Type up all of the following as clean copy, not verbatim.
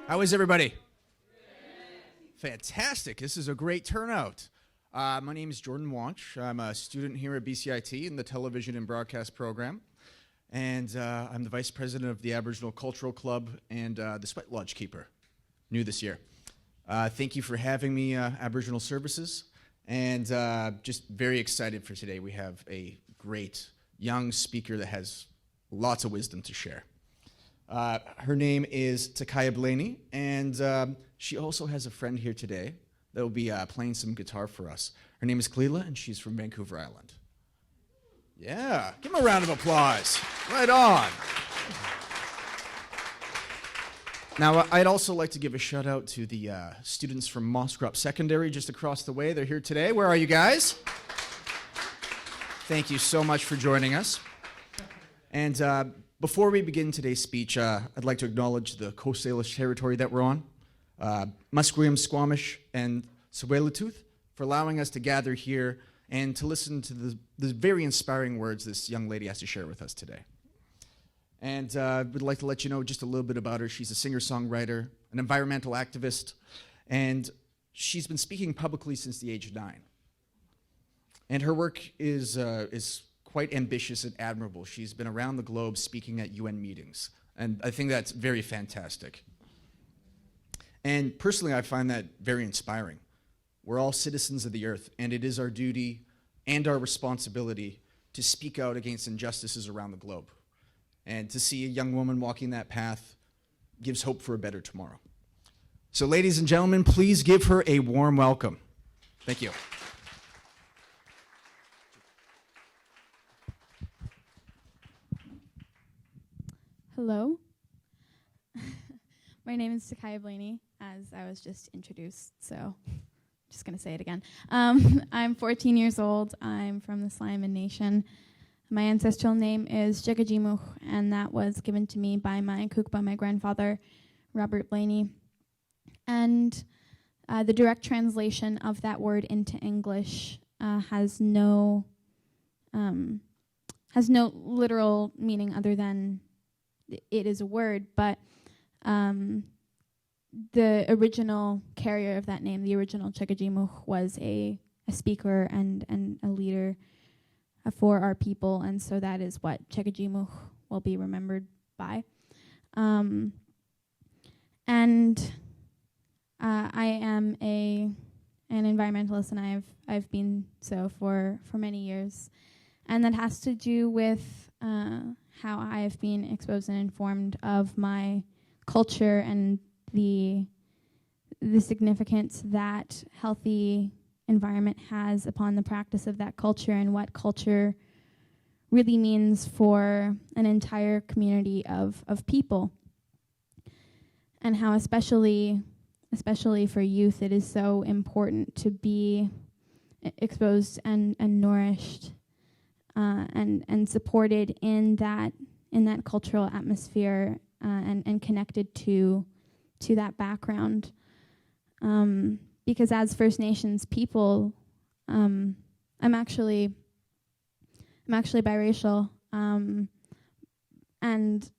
How is everybody? Fantastic. This is a great turnout. My name is Jordan Wanch. I'm a student here at BCIT in the television and broadcast program. And I'm the vice president of the Aboriginal Cultural Club and the Sweat Lodge Keeper, new this year. Thank you for having me, Aboriginal Services. And just very excited for today. We have a great young speaker that has lots of wisdom to share. Her name is Takaya Blaney, and she also has a friend here today that will be playing some guitar for us. Her name is Cleela, and she's from Vancouver Island. Yeah, give them a round of applause. Right on. Now, I'd also like to give a shout out to the students from Mosscrop Secondary just across the way. They're here today. Where are you guys? Thank you so much for joining us. And before we begin today's speech, I'd like to acknowledge the Coast Salish territory that we're on, Musqueam, Squamish, and Tsleil-Waututh, for allowing us to gather here and to listen to the very inspiring words this young lady has to share with us today. And we'd like to let you know just a little bit about her. She's a singer-songwriter, an environmental activist, and she's been speaking publicly since the age of 9. And her work is quite ambitious and admirable. She's been around the globe speaking at UN meetings, and I think that's very fantastic. And personally, I find that very inspiring. We're all citizens of the earth, and it is our duty and our responsibility to speak out against injustices around the globe. And to see a young woman walking that path gives hope for a better tomorrow. So ladies and gentlemen, please give her a warm welcome. Thank you. Hello. My name is Takaya Blaney, as I was just introduced, so I'm just going to say it again. I'm 14 years old. I'm from the Sliman Nation. My ancestral name is Jagajimuch, and that was given to me by my Kukpa, my grandfather, Robert Blaney. And the direct translation of that word into English has no literal meaning other than it is a word, but the original carrier of that name, the original Jagajimuch, was a speaker and a leader for our people, and so that is what Jagajimuch will be remembered by. I am an environmentalist, and I've been so for many years, and that has to do with how I have been exposed and informed of my culture and the significance that healthy environment has upon the practice of that culture, and what culture really means for an entire community of people, and how especially for youth it is so important to be exposed and nourished and supported in that cultural atmosphere and connected to that background. Because as First Nations people, I'm actually biracial, and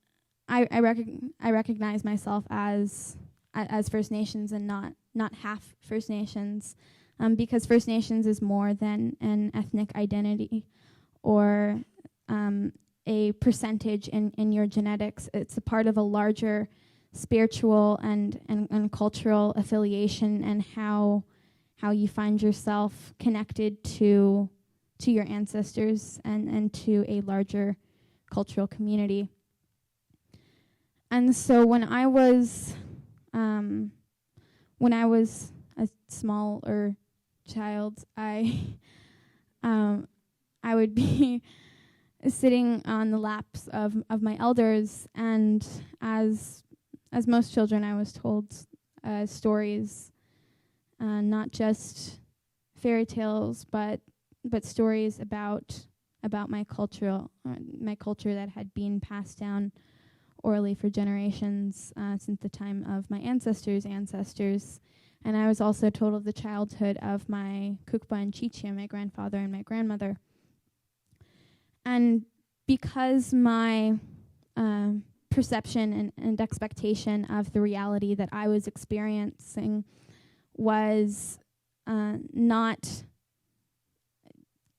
I recognize myself as First Nations and not half First Nations, because First Nations is more than an ethnic identity or a percentage in your genetics. It's a part of a larger spiritual and cultural affiliation, and how you find yourself connected to your ancestors and to a larger cultural community. And so when I was a smaller child, I would be sitting on the laps of my elders, and as most children, I was told stories, not just fairy tales, but stories about my culture that had been passed down orally for generations since the time of my ancestors. And I was also told of the childhood of my Kukpa and Chichia, my grandfather and my grandmother. And because my perception and expectation of the reality that I was experiencing was not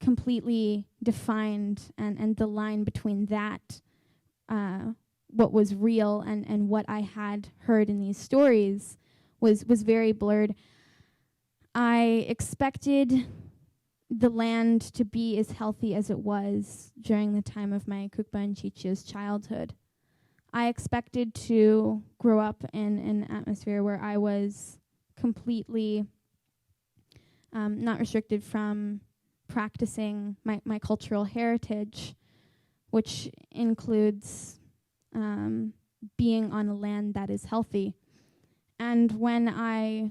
completely defined, and the line between that, what was real and what I had heard in these stories was very blurred. I expected the land to be as healthy as it was during the time of my Kukba and Chichia's childhood. I expected to grow up in an atmosphere where I was completely not restricted from practicing my cultural heritage, which includes being on a land that is healthy. And when I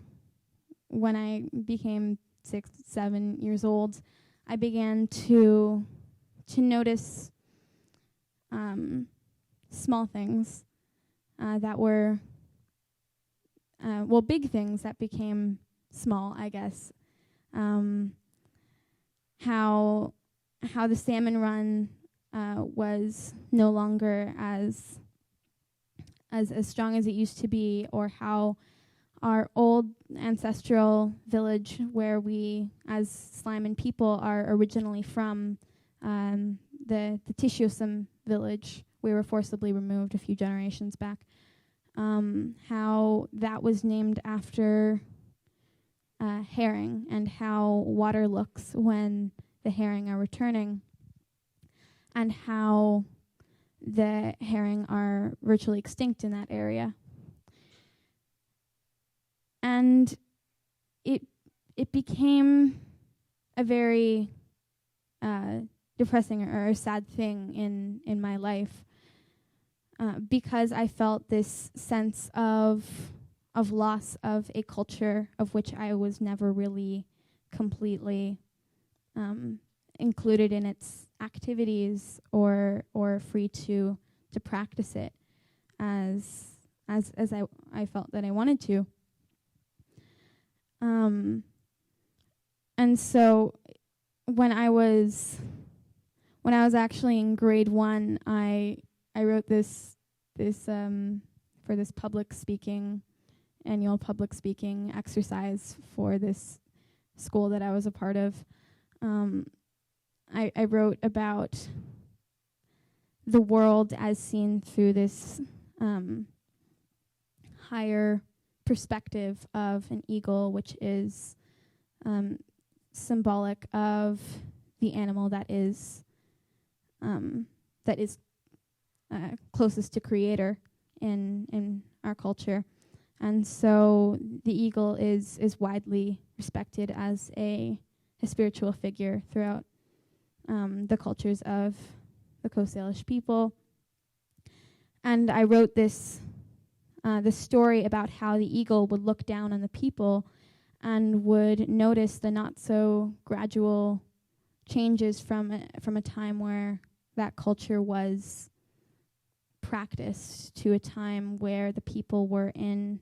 became 6, 7 years old, I began to notice small things that were big things that became small, I guess. How the salmon run was no longer as strong as it used to be, or how our old ancestral village, where we as Sliman people are originally from, the Tishiosum village, we were forcibly removed a few generations back, how that was named after herring, and how water looks when the herring are returning, and how the herring are virtually extinct in that area. And it became a very depressing or sad thing in my life, because I felt this sense of loss of a culture of which I was never really completely included in its activities or free to practice it as I felt that I wanted to. And so when I was actually in grade 1, I wrote this for this annual public speaking exercise for this school that I was a part of. I wrote about the world as seen through this higher perspective of an eagle, which is symbolic of the animal that is closest to creator in our culture. And so the eagle is widely respected as a spiritual figure throughout the cultures of the Coast Salish people. And I wrote this story about how the eagle would look down on the people and would notice the not so gradual changes from a time where that culture was practiced to a time where the people were in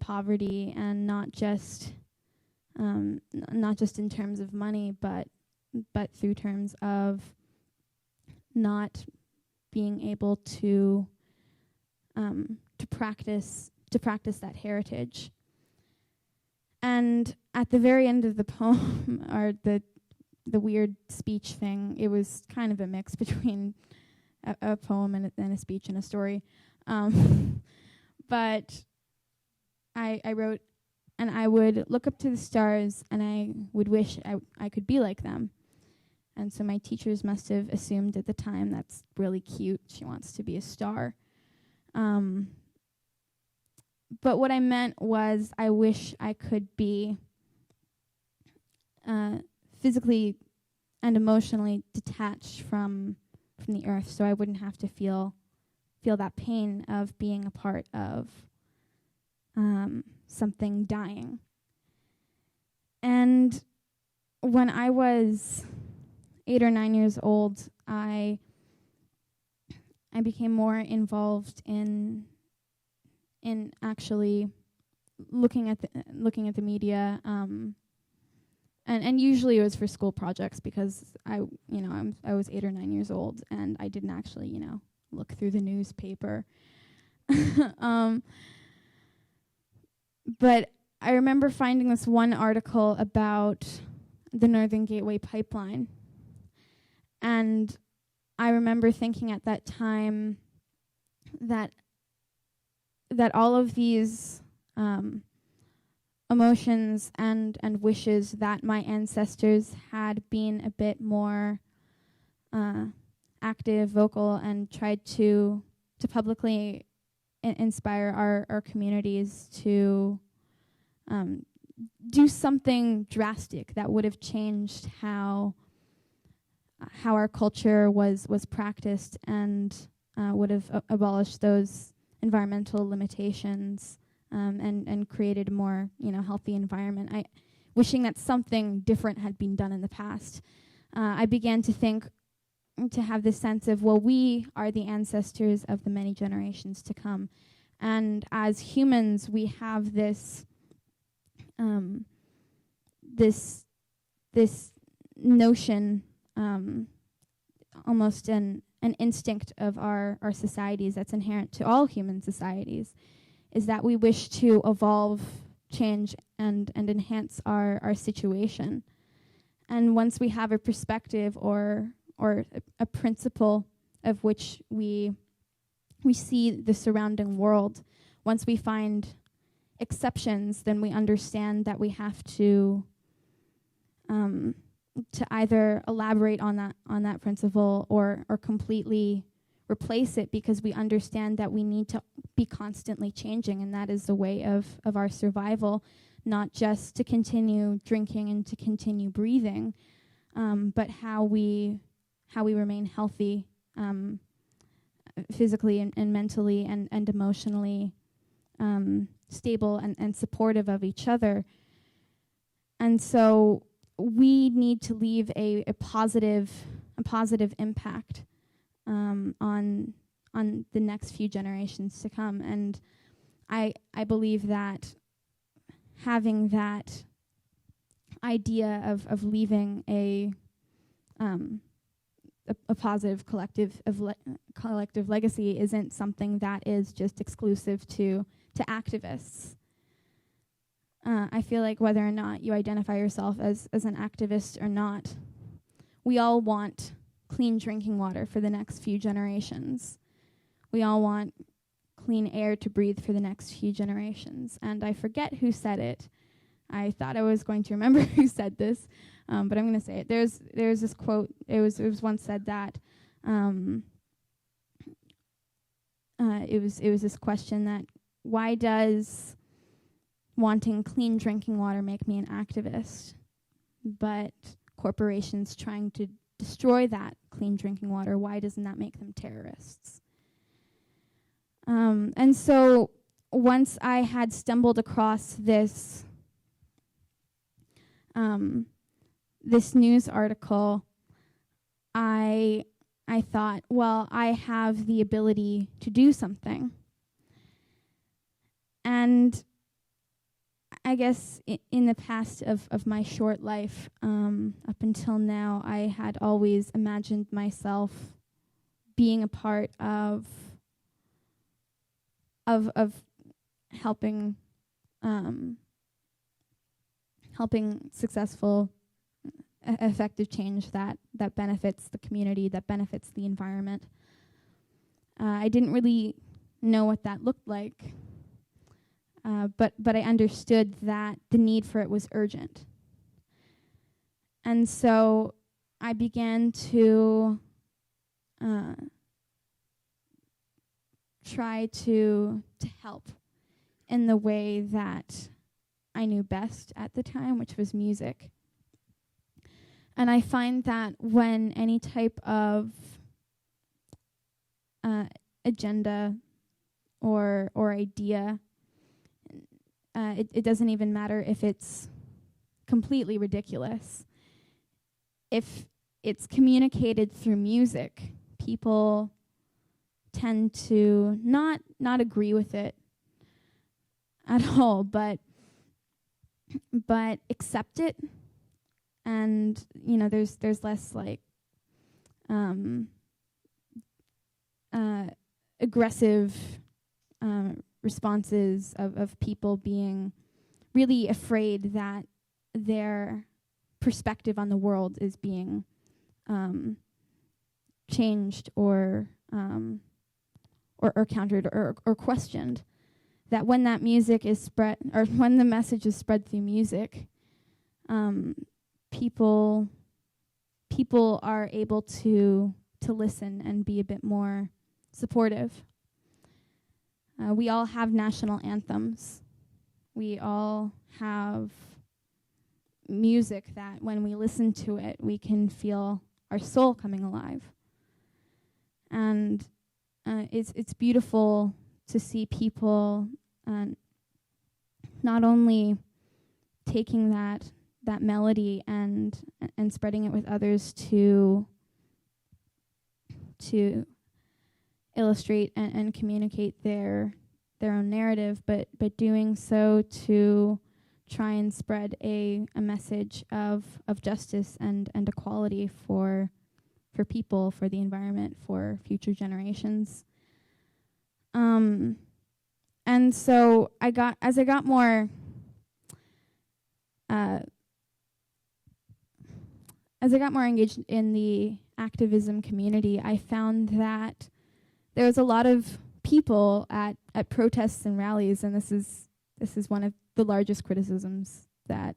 poverty, and not just in terms of money, but through terms of not being able to practice that heritage. And at the very end of the poem, or the weird speech thing, it was kind of a mix between a poem and a speech and a story. But I wrote, and I would look up to the stars, and I would wish I could be like them. And so my teachers must have assumed at the time, that's really cute, she wants to be a star. But what I meant was, I wish I could be physically and emotionally detached from the earth, so I wouldn't have to feel that pain of being a part of something dying. And when I was 8 or 9 years old, I became more involved in actually looking at the media, and usually it was for school projects, because I was 8 or 9 years old, and I didn't actually look through the newspaper. But I remember finding this one article about the Northern Gateway pipeline. And I remember thinking at that time that all of these emotions and wishes that my ancestors had been a bit more active, vocal, and tried to publicly inspire our communities to do something drastic that would have changed how our culture was practiced and would have abolished those environmental limitations and created a more healthy environment. Wishing that something different had been done in the past. I began to have this sense of, well, we are the ancestors of the many generations to come. And as humans, we have this notion, almost an instinct of our societies that's inherent to all human societies, is that we wish to evolve, change, and enhance our situation. And once we have a perspective or a principle of which we see the surrounding world, once we find exceptions, then we understand that we have to either elaborate on that principle or completely replace it, because we understand that we need to be constantly changing, and that is the way of our survival, not just to continue drinking and to continue breathing, but how we remain healthy physically and mentally and emotionally stable and supportive of each other. And so we need to leave a positive impact on the next few generations to come. And I believe that having that idea of leaving a positive collective legacy isn't something that is just exclusive to activists. I feel like whether or not you identify yourself as an activist or not, we all want clean drinking water for the next few generations. We all want clean air to breathe for the next few generations. And I forget who said it. I thought I was going to remember who said this, but I'm going to say it. There's this quote. It was once said that it was this question that, why does wanting clean drinking water make me an activist, but corporations trying to destroy that clean drinking water, why doesn't that make them terrorists? And so once I had stumbled across this this news article, I thought, well, I have the ability to do something. And I guess in the past of my short life, up until now, I had always imagined myself being a part of helping successful, effective change that benefits the community, that benefits the environment. I didn't really know what that looked like. But I understood that the need for it was urgent. And so I began to try to help in the way that I knew best at the time, which was music. And I find that when any type of agenda or idea, it doesn't even matter if it's completely ridiculous. If it's communicated through music, people tend to not agree with it at all, but accept it. And there's less like aggressive responses of people being really afraid that their perspective on the world is being changed or countered or questioned. That when that music is spread, or when the message is spread through music, people are able to listen and be a bit more supportive. We all have national anthems. We all have music that when we listen to it, we can feel our soul coming alive. And it's beautiful to see people not only taking that melody and spreading it with others to illustrate and communicate their own narrative, but doing so to try and spread a message of justice and equality for people, for the environment, for future generations. And so as I got more engaged in the activism community, I found that there was a lot of people at protests and rallies, and this is one of the largest criticisms that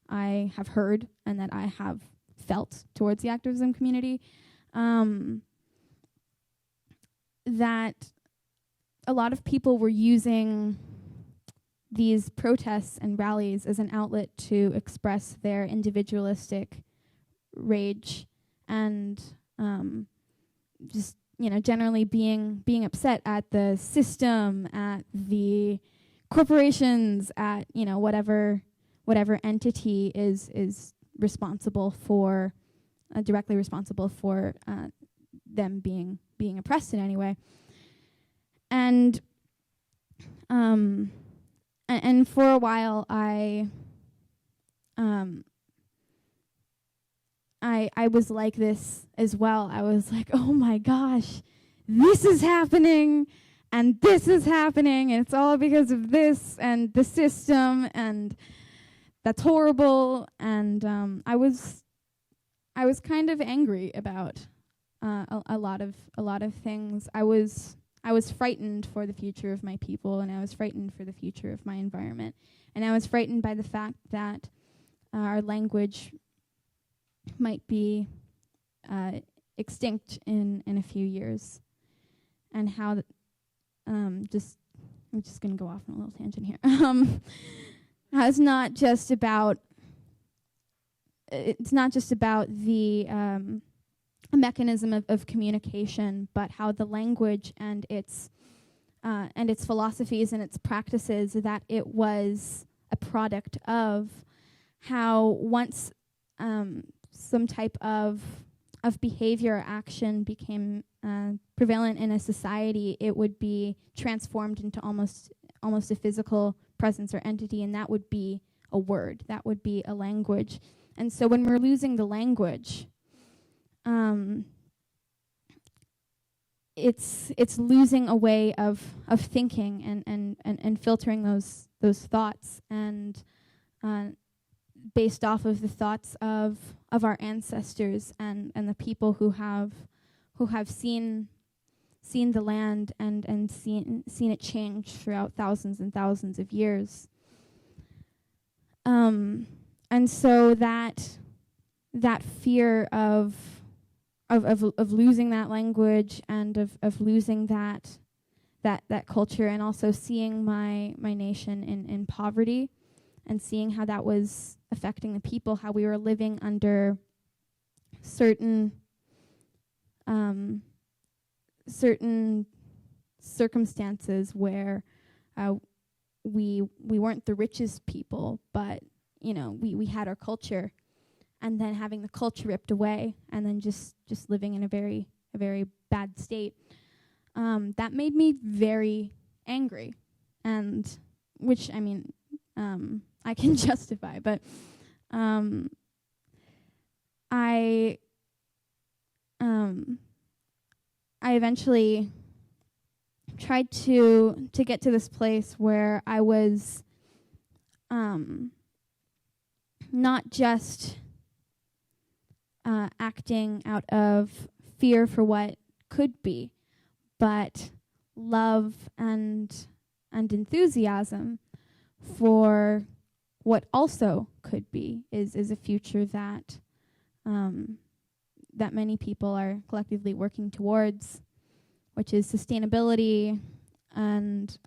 I have heard and that I have felt towards the activism community, that a lot of people were using these protests and rallies as an outlet to express their individualistic rage and just, generally being upset at the system, at the corporations, at, whatever entity is responsible for, directly responsible for them being oppressed in any way. And for a while, I was like this as well. I was like, oh my gosh, this is happening, and this is happening, and it's all because of this and the system, and that's horrible. And I was kind of angry about a lot of things. I was frightened for the future of my people, and I was frightened for the future of my environment. And I was frightened by the fact that our language might be extinct in a few years. And how I'm just going to go off on a little tangent here. It's not just about the a mechanism of communication, but how the language and its philosophies and its practices, that it was a product of how once some type of behavior or action became prevalent in a society, it would be transformed into almost a physical presence or entity, and that would be a word, that would be a language. And so when we're losing the language, it's losing a way of thinking and filtering those thoughts, and based off of the thoughts of our ancestors and the people who have seen the land and seen it change throughout thousands and thousands of years. And so that fear of losing that language and of losing that culture, and also seeing my nation in poverty, and seeing how that was affecting the people, how we were living under certain circumstances where we weren't the richest people, but we had our culture, and then having the culture ripped away, and then just living in a very bad state. That made me very angry, and which I can justify, but eventually tried to get to this place where I was not just acting out of fear for what could be, but love and enthusiasm for what also could be, is a future that that many people are collectively working towards, which is sustainability and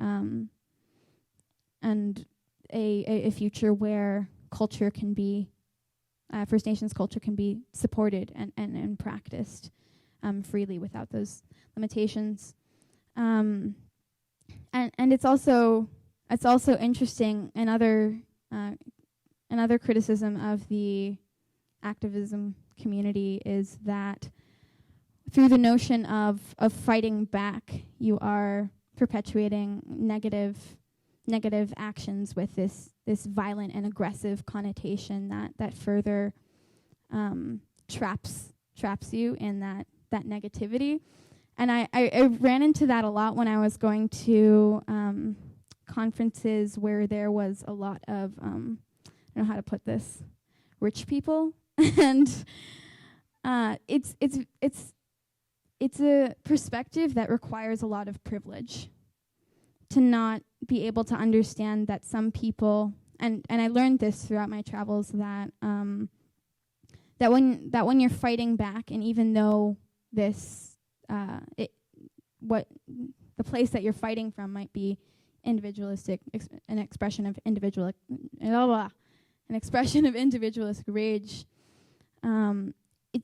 a future where culture can be, First Nations culture can be supported and practiced freely without those limitations. And it's also interesting, another criticism of the activism community is that through the notion of fighting back, you are perpetuating negative actions with this violent and aggressive connotation that further traps you in that negativity. And I ran into that a lot when I was going to conferences where there was a lot of I don't know how to put this, rich people. And it's a perspective that requires a lot of privilege to not be able to understand that some people, and I learned this throughout my travels, that that when you're fighting back, and even though this what the place that you're fighting from might be individualistic, an expression of individualistic rage,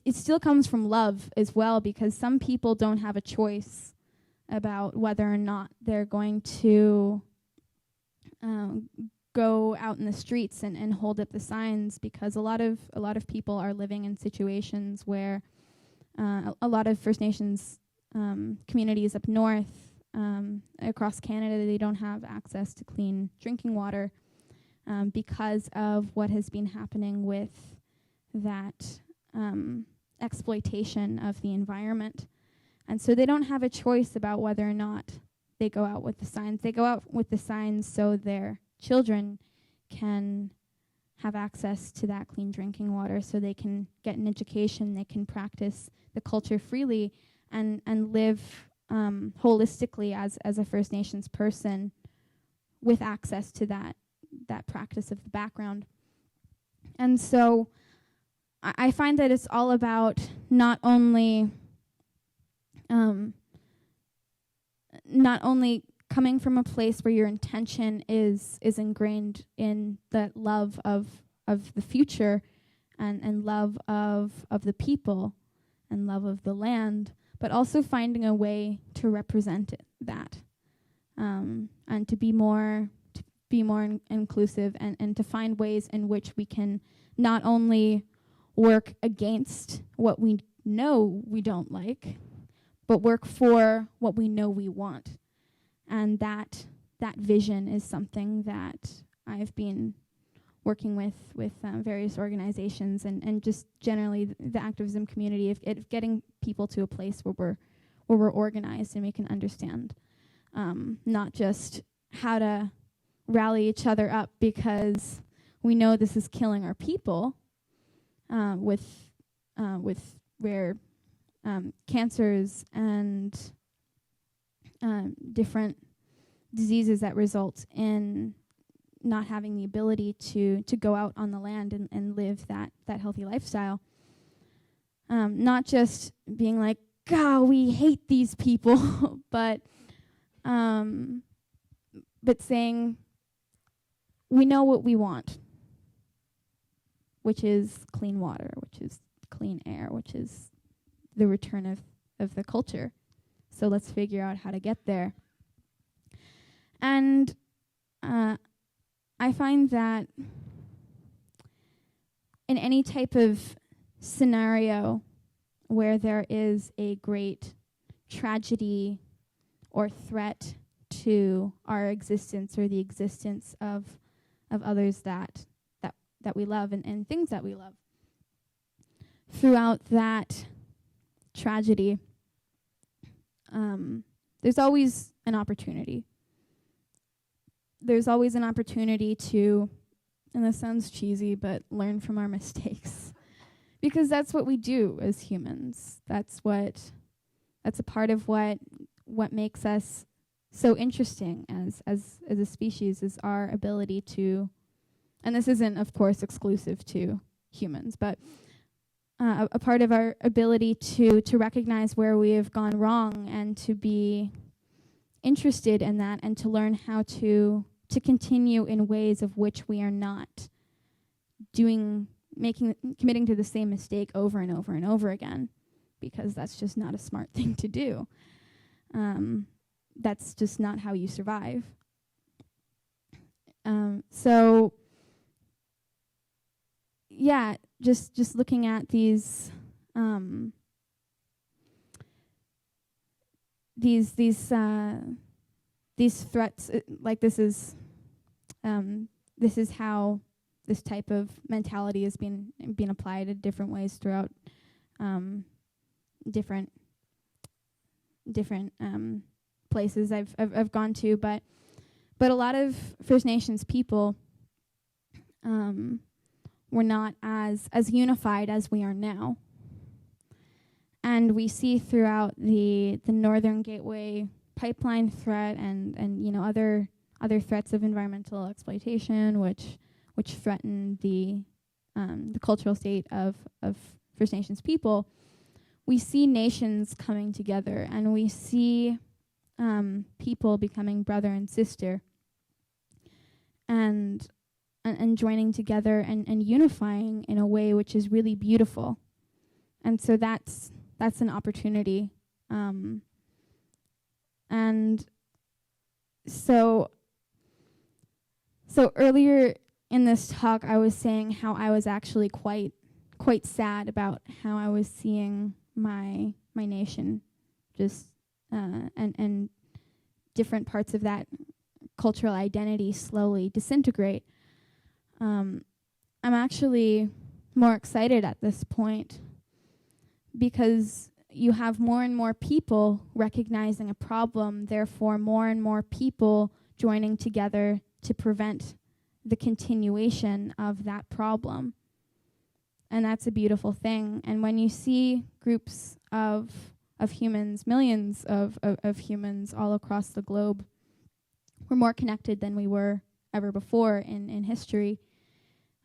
it still comes from love as well, because some people don't have a choice about whether or not they're going to go out in the streets and hold up the signs, because a lot of people are living in situations where a lot of First Nations communities up north, across Canada, they don't have access to clean drinking water because of what has been happening with that exploitation of the environment. And so they don't have a choice about whether or not they go out with the signs. They go out with the signs so their children can have access to that clean drinking water, so they can get an education, they can practice the culture freely and live holistically as a First Nations person with access to that practice of the background. And so I find that it's all about not only coming from a place where your intention is ingrained in the love of the future and love of the people and love of the land, but also finding a way to represent that and to be more inclusive and to find ways in which we can not only work against what we know we don't like, but work for what we know we want. And that vision is something that I've been working with various organizations and just generally the activism community of getting people to a place where we're organized and we can understand not just how to rally each other up because we know this is killing our people with rare cancers and different diseases that result in not having the ability to go out on the land and live that healthy lifestyle. Not just being like, God, we hate these people, but saying we know what we want, which is clean water, which is clean air, which is the return of the culture. So let's figure out how to get there. And I find that in any type of scenario where there is a great tragedy or threat to our existence or the existence of others that we love and things that we love, throughout that tragedy, there's always an opportunity. There's always an opportunity to, and this sounds cheesy, but learn from our mistakes. Because that's what we do as humans. That's a part of what makes us so interesting as a species, is our ability to, and this isn't, of course, exclusive to humans, but a part of our ability to recognize where we have gone wrong and to be interested in that and to learn how to continue in ways of which we are not committing to the same mistake over and over and over again, because that's just not a smart thing to do. That's just not how you survive. So yeah, just looking at these threats, like this is how this type of mentality is being applied in different ways throughout different places I've gone to, but a lot of First Nations people were not as unified as we are now. And we see throughout the Northern Gateway pipeline threat and other threats of environmental exploitation, which threaten the cultural state of First Nations people. We see nations coming together, and we see people becoming brother and sister, and joining together and unifying in a way which is really beautiful. And so that's an opportunity. And so earlier in this talk, I was saying how I was actually quite sad about how I was seeing my nation just and different parts of that cultural identity slowly disintegrate. I'm actually more excited at this point because you have more and more people recognizing a problem, therefore more and more people joining together to prevent the continuation of that problem. And that's a beautiful thing. And when you see groups of humans, millions of humans all across the globe, we're more connected than we were ever before in history.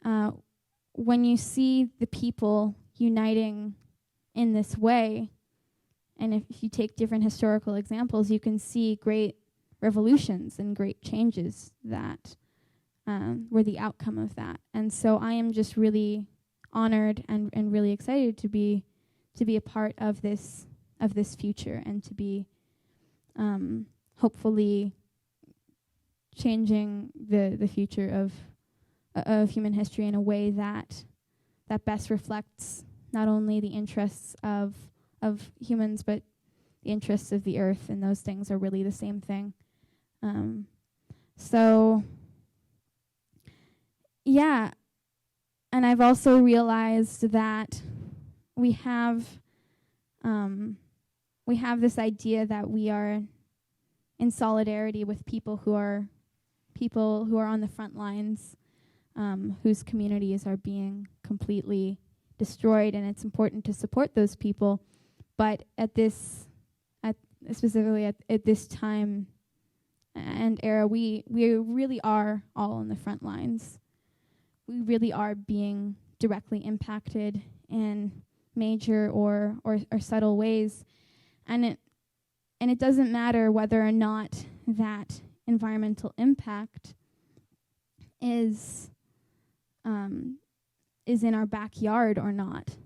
When you see the people uniting in this way, and if you take different historical examples, you can see great revolutions and great changes that were the outcome of that. And so I am just really honored and really excited to be a part of this future, and to be hopefully changing the future of human history in a way that best reflects not only the interests of humans, but the interests of the earth, and those things are really the same thing. So yeah, and I've also realized that we have this idea that we are in solidarity with people who are on the front lines, whose communities are being completely destroyed, and it's important to support those people. But specifically at this time and era, we really are all on the front lines. We really are being directly impacted in major or subtle ways, and it doesn't matter whether or not that environmental impact is in our backyard or not,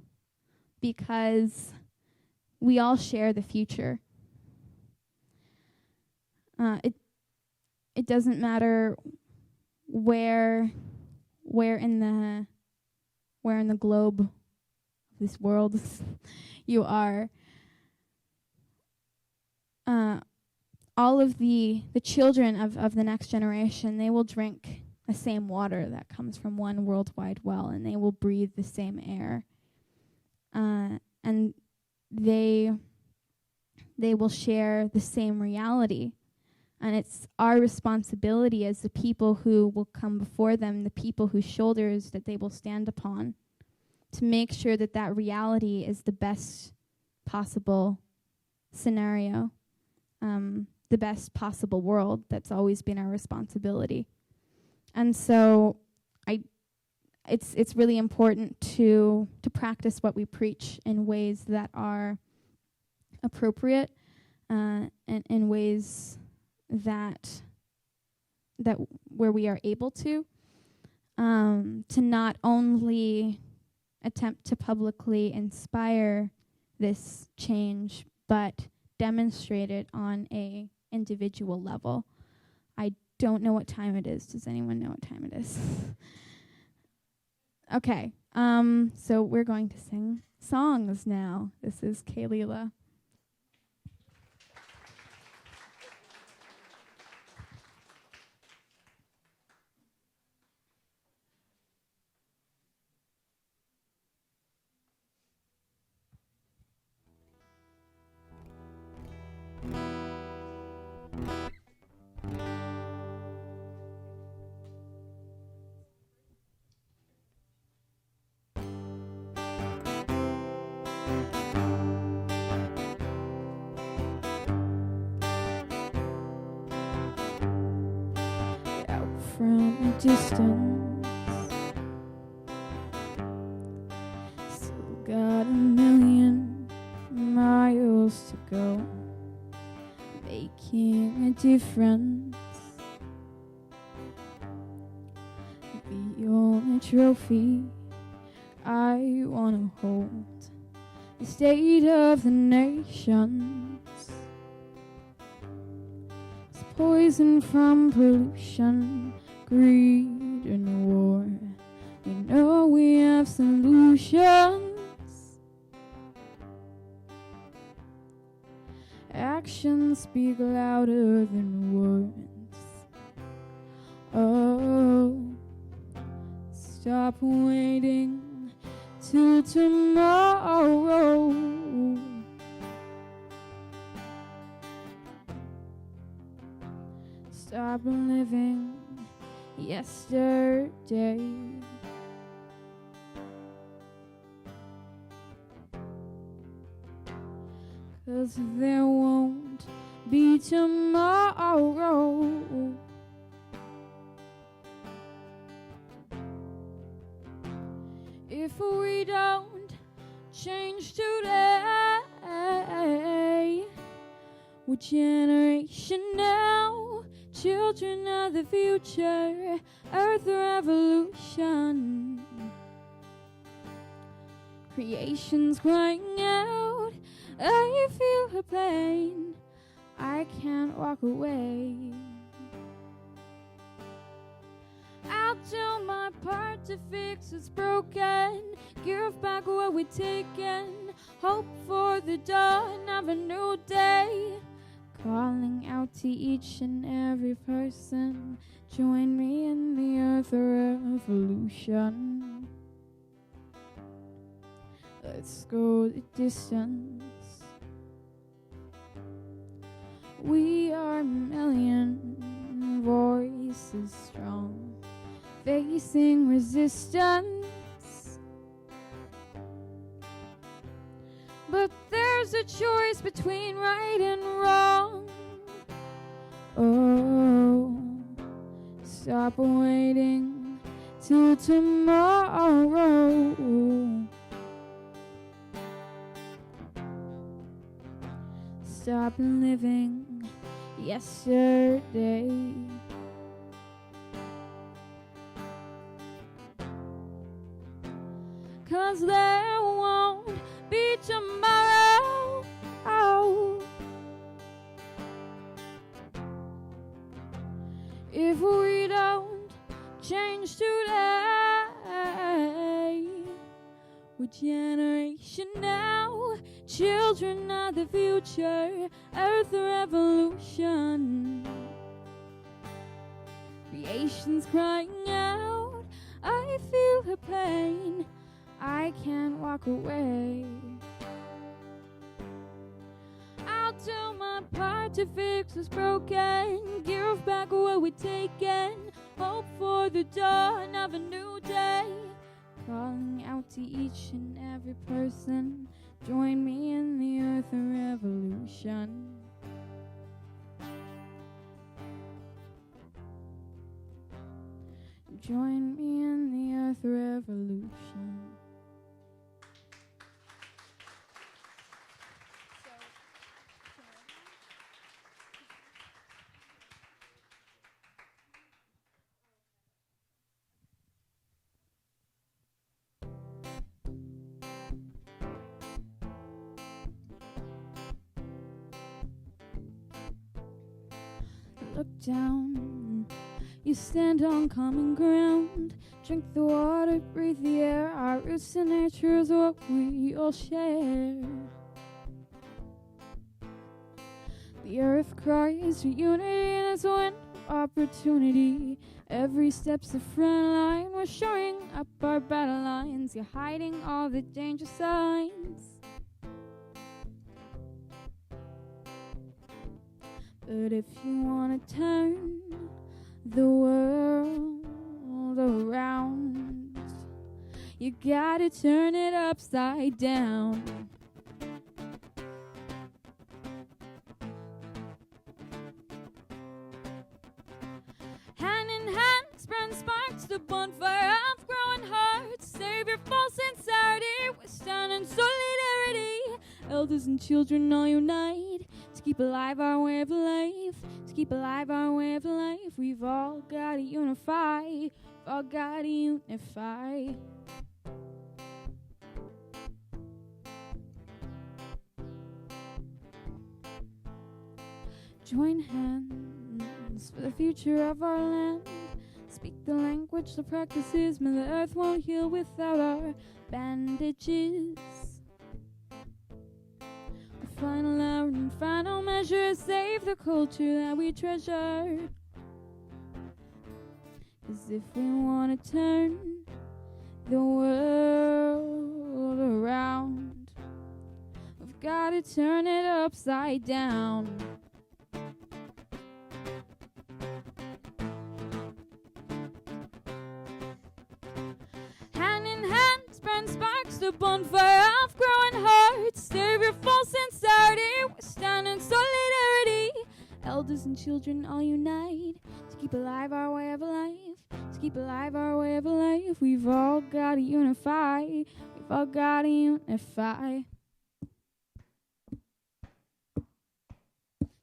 because we all share the future. It doesn't matter where in the globe of this world you are. All of the children of the next generation, they will drink the same water that comes from one worldwide well, and they will breathe the same air. And they will share the same reality. And it's our responsibility as the people who will come before them, the people whose shoulders that they will stand upon, to make sure that that reality is the best possible scenario, the best possible world. That's always been our responsibility. And so it's really important to practice what we preach in ways that are appropriate, and in ways that where we are able to not only attempt to publicly inspire this change, but demonstrate it on a individual level. I don't know what time it is. Does anyone know what time it is? Okay, so we're going to sing songs now. This is Kaylila. From a distance, still got a million miles to go, making a difference. The only trophy I wanna hold, the state of the nations. It's poison from pollution, greed and war. We know we have solutions. Actions speak louder than words. Oh, stop waiting till tomorrow. Stop living yesterday. Cause there won't be tomorrow. If we don't change today, what generation now? Children of the future, Earth revolution. Creation's crying out, I feel her pain, I can't walk away. I'll do my part to fix what's broken, give back what we've taken, hope for the dawn of a new day. Calling out to each and every person, join me in the Earth revolution. Let's go the distance. We are a million voices strong, facing resistance. But there's a choice between right and wrong. Oh, stop waiting till tomorrow. Stop living yesterday. Cause there won't be tomorrow. Oh. If we don't change today, what generation now? Children of the future, Earth revolution. Creation's crying out, I feel her pain, I can't walk away. I'll do part to fix what's broken. Give back what we've taken. Hope for the dawn of a new day. Calling out to each and every person. Join me in the earth revolution. Join me in the earth revolution. Look down, you stand on common ground. Drink the water, breathe the air. Our roots in nature is what we all share. The earth cries for unity in its wind of opportunity. Every step's the front line. We're showing up our battle lines. You're hiding all the danger signs. But if you want to turn the world around, you gotta turn it upside down. Hand in hand, spread sparks, the bonfire of growing hearts. Save your false sincerity, we stand in solidarity. Elders and children all unite to keep alive our way of life. To keep alive our way of life, we've all got to unify. We've all got to unify. Join hands for the future of our land. Speak the language, the practices, but the earth won't heal without our bandages. The final hour and final measure, save the culture that we treasure. 'Cause if we want to turn the world around, we've got to turn it upside down. Hand in hand, spread sparks, the bonfire of growing hearts. Save your false sincerity, we stand in solidarity. Elders and children all unite to keep alive our way of life. To keep alive our way of life, we've all got to unify. We've all got to unify.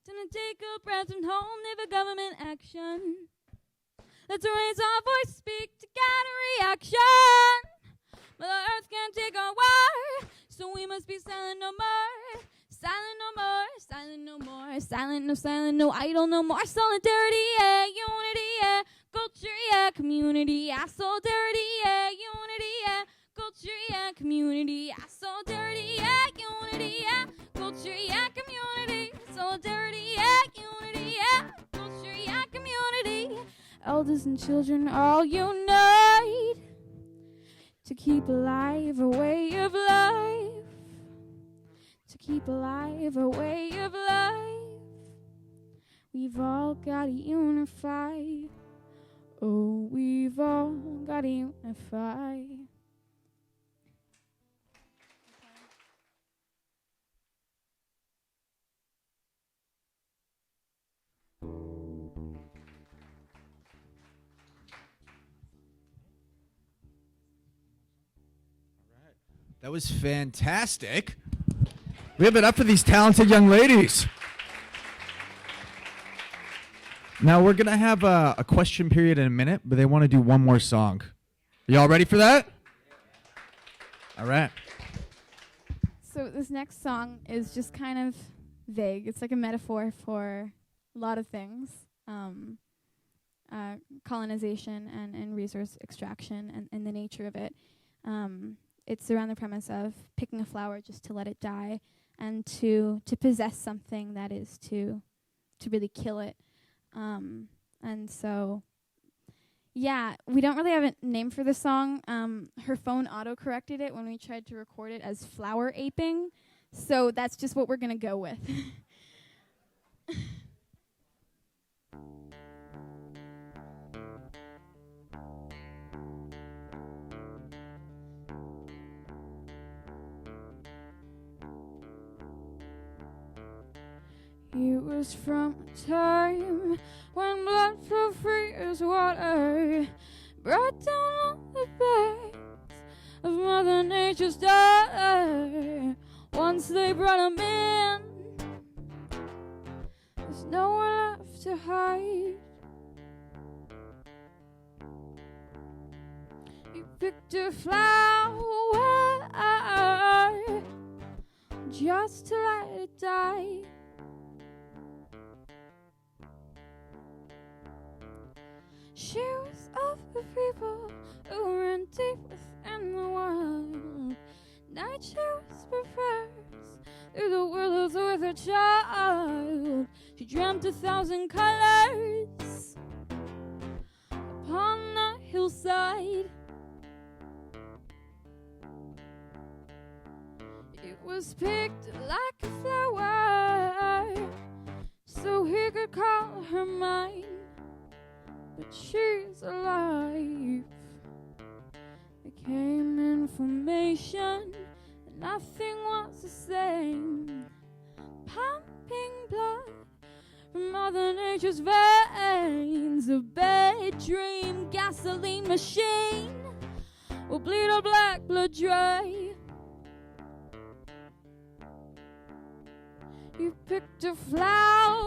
Gonna take a breath and hold never government action. Let's raise our voice, speak to get a reaction. But the earth can't take our war, so we must be silent no more. Silent no more, silent no more, silent, no idle no more. Solidarity, yeah, unity, yeah, culture, yeah, community, yeah, solidarity, yeah, unity, yeah, culture, yeah, community, yeah, solidarity, yeah, unity, yeah, culture, yeah, community, solidarity, yeah, unity, yeah, culture, yeah, community. Elders and children all unite to keep alive a way of life. To keep alive a way of life. We've all got to unify. Oh, we've all got to unify. That was fantastic. We have it up for these talented young ladies. Now we're going to have a question period in a minute, but they want to do one more song. Are y'all ready for that? All right. So this next song is just kind of vague. It's like a metaphor for a lot of things. Colonization and resource extraction and the nature of it. It's around the premise of picking a flower just to let it die and to possess something that is to really kill it. And so, yeah, we don't really have a name for the song. Her phone auto-corrected it when we tried to record it as flower aping. So that's just what we're going to go with. It was from a time when blood flowed free as water, brought down all the backs of Mother Nature's daughter. Once they brought 'em in, there's nowhere left to hide. He picked a flower just to let it die. She was of the people who ran deep within the wild. Night she whispered prayers through the willows with her child. She dreamt 1,000 colors upon the hillside. It was picked like a flower so he could call her mine. But she's alive. There came information that nothing was the same. Pumping blood from Mother Nature's veins. A bad dream gasoline machine will bleed her black blood dry. You picked a flower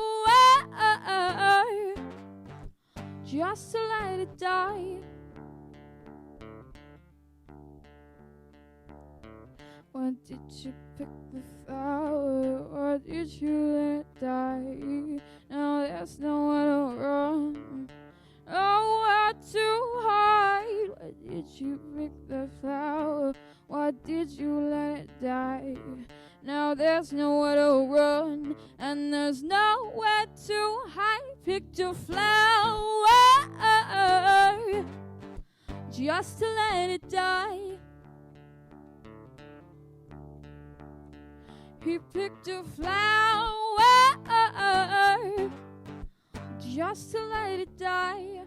just to let it die. Why did you pick the flower? Why did you let it die? Now there's nowhere to run, nowhere to hide. Why did you pick the flower? Why did you let it die? Now there's nowhere to run, and there's nowhere to hide. Picked a flower just to let it die. He picked a flower just to let it die.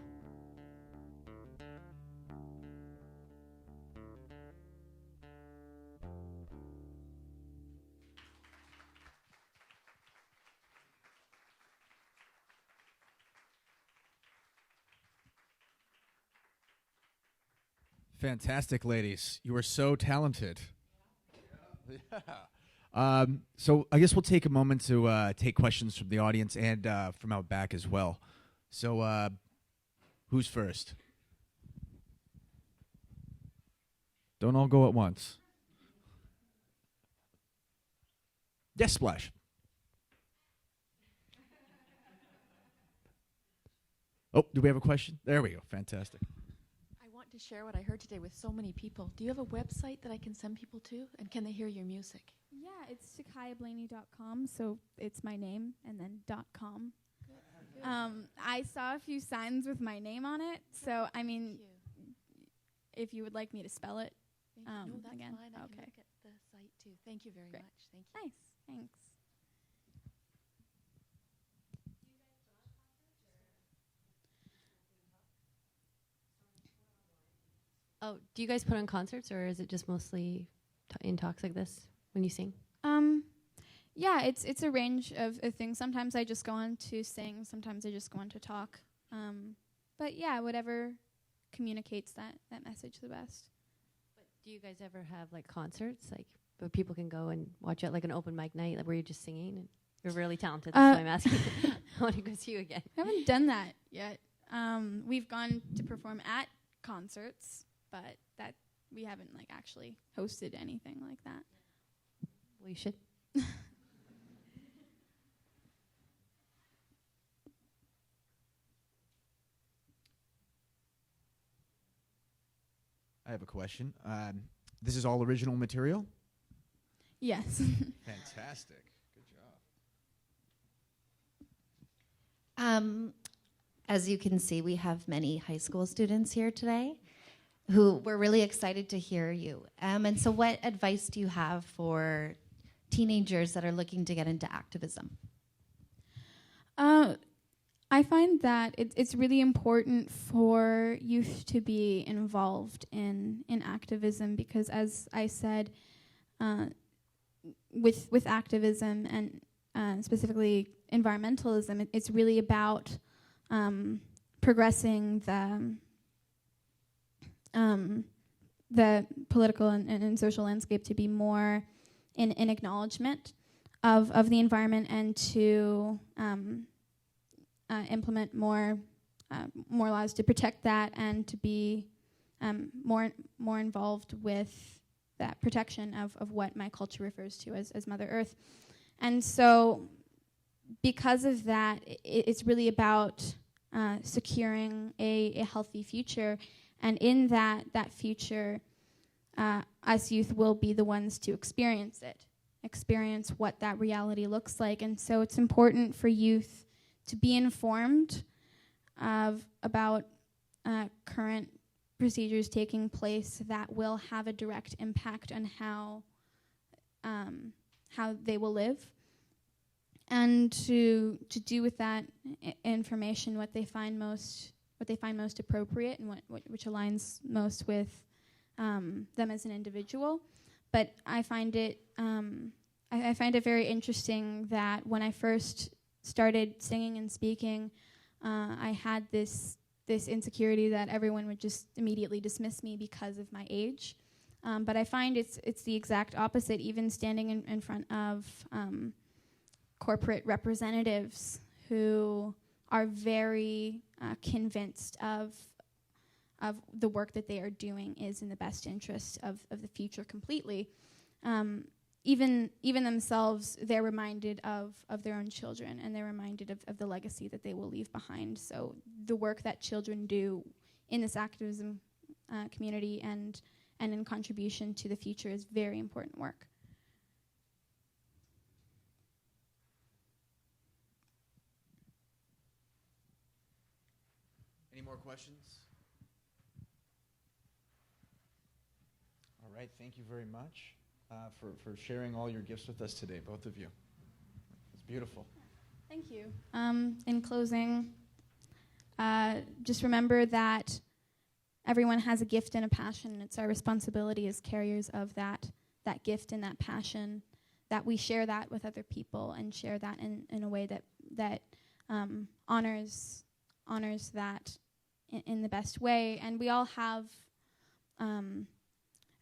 Fantastic, ladies. You are so talented. So I guess we'll take a moment to take questions from the audience and from out back as well. So who's first? Don't all go at once. Yes, Splash. Oh, do we have a question? There we go. Fantastic. I want to share what I heard today with so many people. Do you have a website that I can send people to? And can they hear your music? Yeah, it's takayablaney.com, so it's my name and then .com. Good. I saw a few signs with my name on it, so I mean, Thank you. if you would like me to spell it. Thank you. No, that's again. fine. I Okay. can look at the site too. Thank you very Great. much. Thank you. Nice, thanks. Oh, do you guys put on concerts, or is it just mostly in talks like this when you sing? Yeah, it's a range of things. Sometimes I just go on to sing. Sometimes I just go on to talk. But yeah, whatever communicates that message the best. But do you guys ever have like concerts, like where people can go and watch it, like an open mic night, like where you're just singing? And you're really talented. That's why I'm asking. I want to go see you again. I haven't done that yet. We've gone to perform at concerts, but that we haven't like actually hosted anything like that. Well, you should. I have a question. This is all original material? Yes. Fantastic. Good job. As you can see, we have many high school students here today who were really excited to hear you. And so what advice do you have for teenagers that are looking to get into activism? I find that it's really important for youth to be involved in activism because, as I said, with activism and specifically environmentalism, it's really about progressing the political and social landscape to be more in acknowledgement of the environment, and to implement more laws to protect that, and to be more involved with that protection of what my culture refers to as Mother Earth. And so because of that, it's really about securing a healthy future. And in that future, us youth will be the ones to experience what that reality looks like. And so it's important for youth to be informed about current procedures taking place that will have a direct impact on how they will live, and to do with that information what they find most appropriate, and which aligns most with them as an individual. But I find it very interesting that when I first started singing and speaking, I had this insecurity that everyone would just immediately dismiss me because of my age. But I find it's the exact opposite. Even standing in front of corporate representatives who are very convinced of the work that they are doing is in the best interest of the future completely. Even themselves, they're reminded of their own children, and they're reminded of the legacy that they will leave behind. So the work that children do in this activism community and in contribution to the future is very important work. Any more questions? All right, thank you very much for sharing all your gifts with us today, both of you. It's beautiful. Thank you. In closing, just remember that everyone has a gift and a passion, and it's our responsibility as carriers of that gift and that passion that we share that with other people, and share that in a way that honors that in the best way. And we all have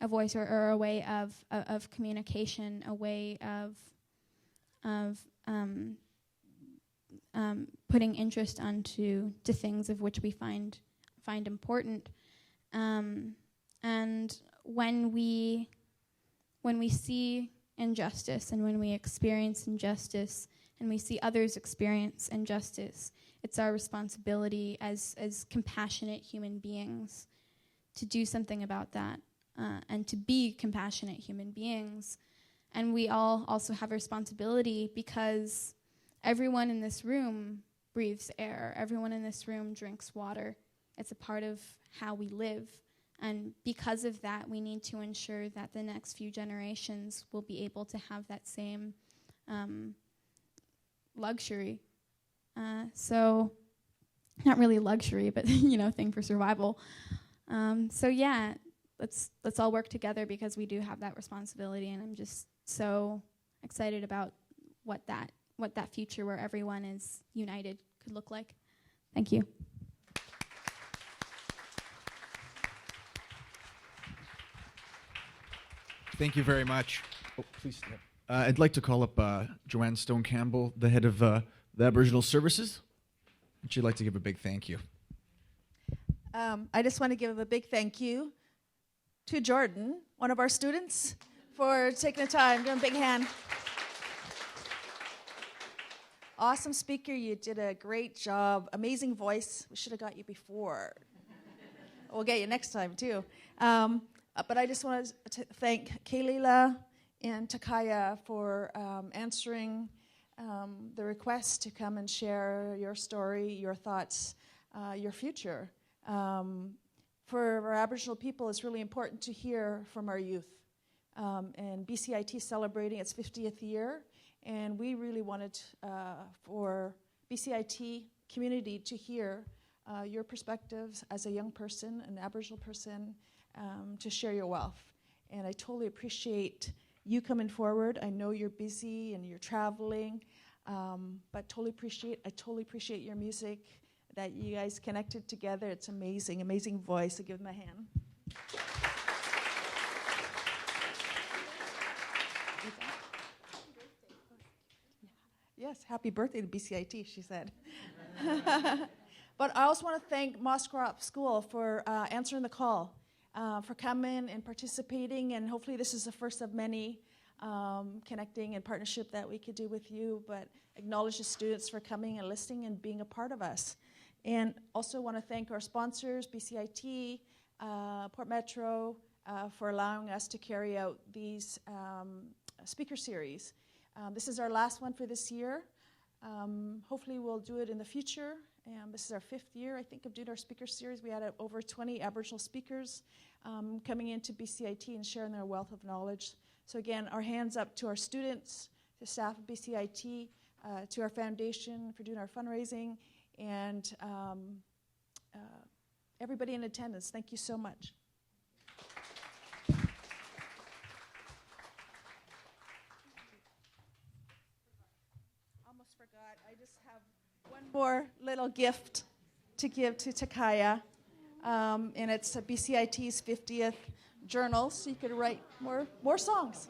a voice or a way of communication, a way of putting interest onto things of which we find important. And when we see injustice, and when we experience injustice, and we see others experience injustice, it's our responsibility as compassionate human beings to do something about that, and to be compassionate human beings. And we all also have a responsibility, because everyone in this room breathes air. Everyone in this room drinks water. It's a part of how we live. And because of that, we need to ensure that the next few generations will be able to have that same luxury. So, not really luxury, but thing for survival. So yeah, let's all work together, because we do have that responsibility. And I'm just so excited about what that future where everyone is united could look like. Thank you. Thank you very much. Oh, please stand. I'd like to call up Joanne Stone Campbell, the head of the Aboriginal Services. And she'd like to give a big thank you. I just want to give a big thank you to Jordan, one of our students, for taking the time. Give him a big hand. Awesome speaker. You did a great job. Amazing voice. We should have got you before. We'll get you next time, too. But I just want to thank Kaylila and Takaya for answering the request to come and share your story, your thoughts, your future. For our Aboriginal people, it's really important to hear from our youth. And BCIT is celebrating its 50th year, and we really wanted for BCIT community to hear your perspectives as a young person, an Aboriginal person, to share your wealth. And I totally appreciate you coming forward. I know you're busy and you're traveling. But I totally appreciate your music, that you guys connected together. It's amazing, amazing voice. So give them a hand. Yes, happy birthday to BCIT, she said. But I also want to thank Moscrop School for answering the call, for coming and participating, and hopefully this is the first of many connecting and partnership that we could do with you, but acknowledge the students for coming and listening and being a part of us. And also want to thank our sponsors, BCIT, Port Metro, for allowing us to carry out these speaker series. This is our last one for this year. Hopefully we'll do it in the future. This is our 5th year, I think, of doing our speaker series. We had over 20 Aboriginal speakers coming into BCIT and sharing their wealth of knowledge. So again, our hands up to our students, to staff of BCIT, to our foundation for doing our fundraising, and everybody in attendance. Thank you so much. Almost forgot. I just have one more little gift to give to Takaya, and it's BCIT's 50th journal, so you could write more songs.